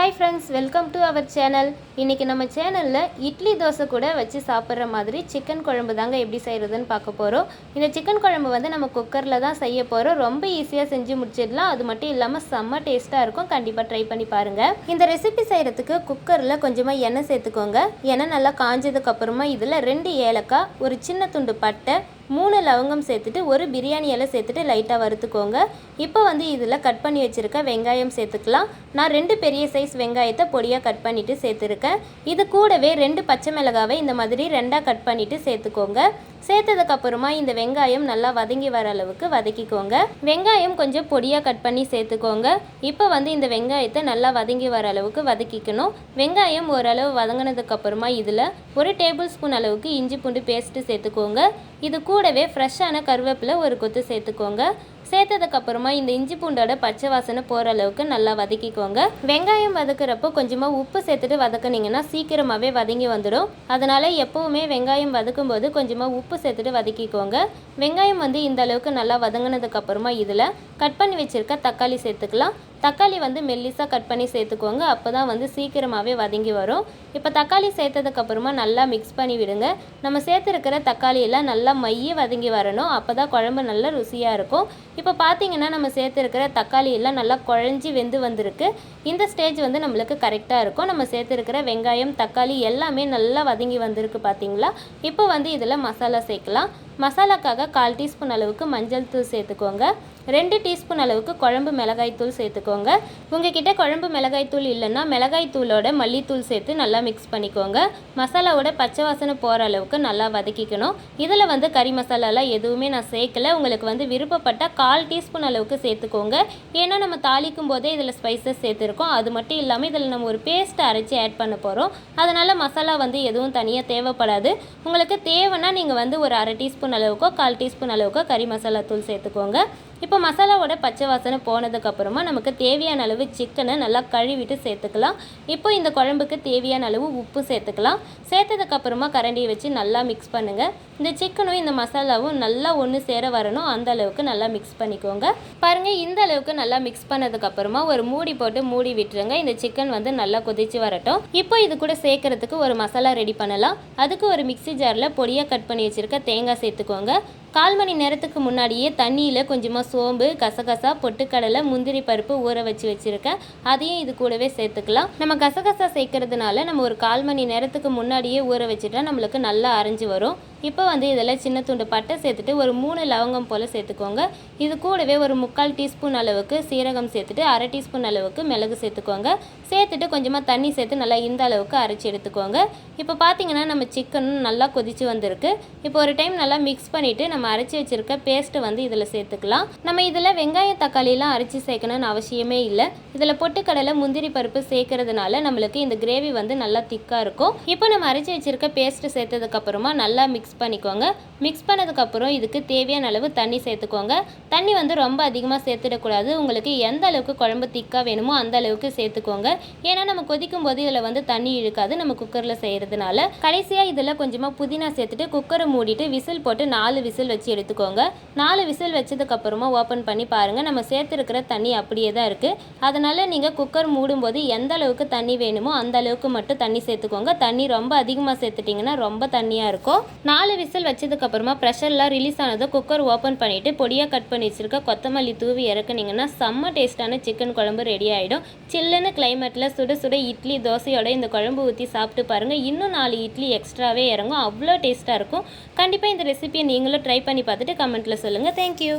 Hi friends, welcome to our channel. இன்றைக்கி நம்ம சேனலில் இட்லி தோசை கூட வச்சு சாப்பிட்ற மாதிரி சிக்கன் குழம்பு தாங்க எப்படி செய்கிறதுன்னு பார்க்க போகிறோம். இந்த சிக்கன் குழம்பு வந்து நம்ம குக்கரில் தான் செய்ய போகிறோம். ரொம்ப ஈஸியாக செஞ்சு முடிச்சிடலாம். அது மட்டும் இல்லாமல் செம்ம டேஸ்ட்டாக இருக்கும். கண்டிப்பாக ட்ரை பண்ணி பாருங்கள். இந்த ரெசிபி செய்கிறதுக்கு குக்கரில் கொஞ்சமாக எண்ணெய் சேர்த்துக்கோங்க. எண்ணெய் நல்லா காஞ்சதுக்கப்புறமா இதில் 2 ஏலக்காய், ஒரு சின்ன துண்டு பட்டை, 3 லவங்கம் சேர்த்துட்டு ஒரு பிரியாணி இலை சேர்த்துட்டு லைட்டாக வறுத்துக்கோங்க. இப்போ வந்து இதில் கட் பண்ணி வச்சுருக்க வெங்காயம் சேர்த்துக்கலாம். நான் 2 பெரிய சைஸ் வெங்காயத்தை பொடியாக கட் பண்ணிவிட்டு சேர்த்துருக்கேன். இது கூடவே 2 பச்சை மிளகாவை இந்த மாதிரி 2ஆக கட் பண்ணிவிட்டு சேர்த்துக்கோங்க. சேர்த்ததுக்கப்புறமா இந்த வெங்காயம் நல்லா வதங்கி வர அளவுக்கு வதக்கிக்கோங்க. வெங்காயம் கொஞ்சம் பொடியாக கட் பண்ணி சேர்த்துக்கோங்க. இப்போ வந்து இந்த வெங்காயத்தை நல்லா வதங்கி வர அளவுக்கு வதக்கிக்கணும். வெங்காயம் ஓரளவு வதங்கினதுக்கப்புறமா இதில் 1 டேபிள் ஸ்பூன் அளவுக்கு இஞ்சி பூண்டு பேஸ்ட்டு சேர்த்துக்கோங்க. இது கூடவே ஃப்ரெஷ்ஷான கருவேப்பிலை ஒரு கொத்து சேர்த்துக்கோங்க. சேர்த்ததுக்கப்புறமா இந்த இஞ்சி பூண்டோட பச்சை வாசனை போகிற அளவுக்கு நல்லா வதக்கிக்கோங்க. வெங்காயம் வதக்குறப்போ கொஞ்சமாக உப்பு சேர்த்துட்டு வதக்குனிங்கன்னா சீக்கிரமாகவே வதங்கி வந்துடும். அதனால் எப்போவுமே வெங்காயம் வதக்கும் போது கொஞ்சமாக உப்பு சேர்த்துட்டு வதக்கிக்கோங்க. வெங்காயம் வந்து இந்த அளவுக்கு நல்லா வதங்கினதுக்கப்புறமா இதில் கட் பண்ணி வச்சுருக்க தக்காளி சேர்த்துக்கலாம். தக்காளி வந்து மெல்லிஸாக கட் பண்ணி சேர்த்துக்கோங்க. அப்போ தான் வந்து சீக்கிரமாகவே வதங்கி வரும். இப்போ தக்காளி சேர்த்ததுக்கப்புறமா நல்லா மிக்ஸ் பண்ணி விடுங்க. நம்ம சேர்த்துருக்கிற தக்காளியெல்லாம் நல்லா மைய வதங்கி வரணும். அப்போ தான் குழம்பு நல்லா ருசியாக இருக்கும். இப்போ பார்த்தீங்கன்னா நம்ம சேர்த்துருக்கிற தக்காளி எல்லாம் நல்லா குழஞ்சி வெந்து வந்திருக்கு. இந்த ஸ்டேஜ் வந்து நம்மளுக்கு கரெக்டாக இருக்கும். நம்ம சேர்த்துருக்கிற வெங்காயம், தக்காளி எல்லாமே நல்லா வதங்கி வந்திருக்கு பார்த்தீங்களா. இப்போ வந்து இதில் மசாலா சேர்க்கலாம். மசாலாக்காக 1/4 டீஸ்பூன் அளவுக்கு மஞ்சள் தூள் சேர்த்துக்கோங்க. 2 டீஸ்பூன் அளவுக்கு குழம்பு மிளகாய் தூள் சேர்த்துக்கோங்க. உங்ககிட்ட குழம்பு மிளகாய் தூள் இல்லைன்னா மிளகாய் தூளோட மல்லித்தூள் சேர்த்து நல்லா மிக்ஸ் பண்ணிக்கோங்க. மசாலாவோட பச்சை வாசனை போகிற அளவுக்கு நல்லா வதக்கிக்கணும். இதில் வந்து கறி மசாலாலாம் எதுவுமே நான் சேர்க்கலை. உங்களுக்கு வந்து விருப்பப்பட்டால் 1/4 டீஸ்பூன் அளவுக்கு சேர்த்துக்கோங்க. ஏன்னா நம்ம தாளிக்கும் போதே இதில் ஸ்பைசஸ் சேர்த்துருக்கோம். அது மட்டும் இல்லாமல் இதில் நம்ம ஒரு பேஸ்ட்டை அரைச்சி ஆட் பண்ண போகிறோம். அதனால் மசாலா வந்து எதுவும் தனியாக தேவைப்படாது. உங்களுக்கு தேவைன்னா நீங்கள் வந்து ஒரு 1/2 டீஸ்பூன் அளவுக்கோ 1/4 டீஸ்பூன் அளவுக்கோ கறி மசாலா தூள் சேர்த்துக்கோங்க. இப்போ மசாலாவோட பச்சை வாசனை போனதுக்கப்புறமா நமக்கு தேவையான அளவு சிக்கனை நல்லா கழுவிட்டு சேர்த்துக்கலாம். இப்போ இந்த குழம்புக்கு தேவையான அளவு உப்பு சேர்த்துக்கலாம். சேர்த்ததுக்கப்புறமா கரண்டியை வச்சு நல்லா மிக்ஸ் பண்ணுங்கள். இந்த சிக்கனும் இந்த மசாலாவும் நல்லா ஒன்று சேர வரணும். அந்த அளவுக்கு நல்லா மிக்ஸ் பண்ணிக்கோங்க. பாருங்கள், இந்த அளவுக்கு நல்லா மிக்ஸ் பண்ணதுக்கப்புறமா ஒரு மூடி போட்டு மூடி விட்டுருங்க. இந்த சிக்கன் வந்து நல்லா கொதிச்சு வரட்டும். இப்போ இது கூட சேர்க்கறதுக்கு ஒரு மசாலா ரெடி பண்ணலாம். அதுக்கு ஒரு மிக்ஸி ஜாரில் பொடியாக கட் பண்ணி வச்சுருக்க தேங்காய் சேர்த்துக்கோங்க. 1/4 மணி நேரத்துக்கு முன்னாடியே தண்ணியில் கொஞ்சமாக சோம்பு, கசகசா, பொட்டுக்கடலை, முந்திரி பருப்பு ஊற வச்சு வச்சுருக்கேன். அதையும் இது கூடவே சேர்த்துக்கலாம். நம்ம கசகசா சேர்க்கறதுனால நம்ம ஒரு 1/4 மணி நேரத்துக்கு முன்னாடியே ஊற வச்சுட்டா நம்மளுக்கு நல்லா அரைஞ்சி வரும். இப்போ வந்து இதில் சின்ன துண்டு பட்டை சேர்த்துட்டு ஒரு 3 லவங்கம் போல் சேர்த்துக்கோங்க. இது கூடவே ஒரு 3/4 டீஸ்பூன் அளவுக்கு சீரகம் சேர்த்துட்டு 1/2 டீஸ்பூன் அளவுக்கு மிளகு சேர்த்துக்கோங்க. சேர்த்துட்டு கொஞ்சமாக தண்ணி சேர்த்து நல்லா இந்த அளவுக்கு அரைச்சி எடுத்துக்கோங்க. இப்போ பார்த்தீங்கன்னா நம்ம சிக்கனும் நல்லா கொதிச்சு வந்திருக்கு. இப்போ ஒரு டைம் நல்லா மிக்ஸ் பண்ணிவிட்டு நம்ம அரைச்சி வச்சுருக்க பேஸ்ட்டு வந்து இதில் சேர்த்துக்கலாம். நம்ம இதில் வெங்காயம், தக்காளிலாம் அரைச்சி சேர்க்கணும்னு அவசியமே இல்லை. இதில் பொட்டுக்கடலை, முந்திரி பருப்பு சேர்க்கறதுனால நம்மளுக்கு இந்த கிரேவி வந்து நல்லா திக்காக இருக்கும். இப்போ நம்ம அரைச்சி வச்சுருக்க பேஸ்ட்டு சேர்த்ததுக்கப்புறமா நல்லா மிக்ஸ் பண்ணிக்கோங்க. மிக்ஸ் பண்ணதுக்கப்புறம் இதுக்கு தேவையான அளவு தண்ணி சேர்த்துக்கோங்க. தண்ணி வந்து ரொம்ப அதிகமாக சேர்த்துடக்கூடாது. உங்களுக்கு எந்த அளவுக்கு குழம்பு திக்காக வேணுமோ அந்த அளவுக்கு சேர்த்துக்கோங்க. ஏன்னா நம்ம கொதிக்கும் போது இதில் வந்து தண்ணி இழுக்காது நம்ம குக்கரில் செய்கிறதுனால. கடைசியாக இதில் கொஞ்சமாக புதினா சேர்த்துட்டு குக்கரை மூடிட்டு விசில் போட்டு 4 விசில் வச்சு எடுத்துக்கோங்க. 4 விசில் வச்சதுக்கப்புறமா ஓப்பன் பண்ணி பாருங்கள். நம்ம சேர்த்துருக்கிற தண்ணி அப்படியே தான் இருக்குது. அதனால் நீங்கள் குக்கர் மூடும்போது எந்த அளவுக்கு தண்ணி வேணுமோ அந்த அளவுக்கு மட்டும் தண்ணி சேர்த்துக்கோங்க. தண்ணி ரொம்ப அதிகமாக சேர்த்துட்டிங்கன்னா ரொம்ப தண்ணியாக இருக்கும். 4 விசில் வச்சதுக்கப்புறமா ப்ரெஷர்லாம் ரிலீஸ் ஆனதை குக்கர் ஓப்பன் பண்ணிவிட்டு பொடியாக கட் பண்ணி வச்சுருக்க கொத்தமல்லி தூவி இறக்குனிங்கன்னா செம்ம டேஸ்ட்டான சிக்கன் குழம்பு ரெடி ஆகிடும். சில்லுன்னு கிளைமேட்டில் சுட சுட இட்லி, தோசையோட இந்த குழம்பு ஊற்றி சாப்பிட்டு பாருங்கள். இன்னும் 4 இட்லி எக்ஸ்ட்ராவே இறங்கும். அவ்வளோ டேஸ்ட்டாக இருக்கும். கண்டிப்பாக இந்த ரெசிபியை நீங்களும் ட்ரை பண்ணி பார்த்துட்டு கமெண்ட்டில் சொல்லுங்கள். தேங்க்யூ.